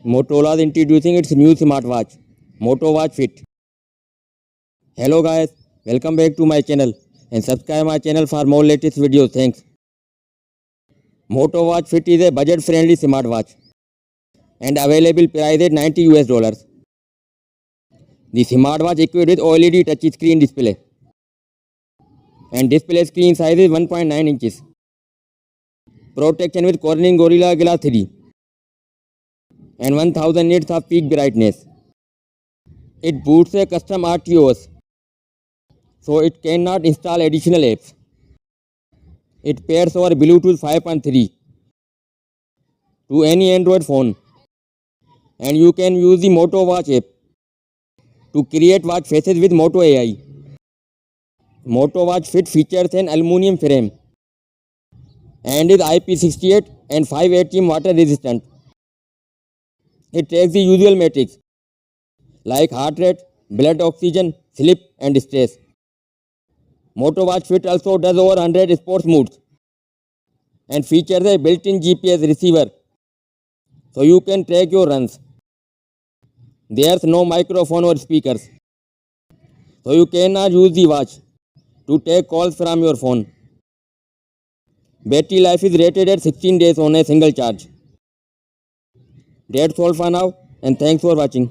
Motorola is introducing its new smartwatch, Moto Watch Fit. Hello guys, welcome back to my channel and subscribe my channel for more latest videos. Thanks. Moto Watch Fit is a budget-friendly smartwatch and available price at $90. The smartwatch equipped with OLED touch screen display and display screen size is 1.9 inches. Protection with Corning Gorilla Glass 3 and 1000 nits of peak brightness. It boots a custom RTOS, so it cannot install additional apps. It pairs over Bluetooth 5.3 to any Android phone, and you can use the Moto Watch app to create watch faces with Moto AI. Moto Watch Fit features an aluminum frame and is IP68 and 5 ATM water resistant. It tracks the usual metrics like heart rate, blood oxygen, sleep and stress. Moto Watch Fit also does over 100 sports modes and features a built-in GPS receiver so you can track your runs. There's no microphone or speakers, so you cannot use the watch to take calls from your phone. Battery life is rated at 16 days on a single charge. That's all for now and thanks for watching.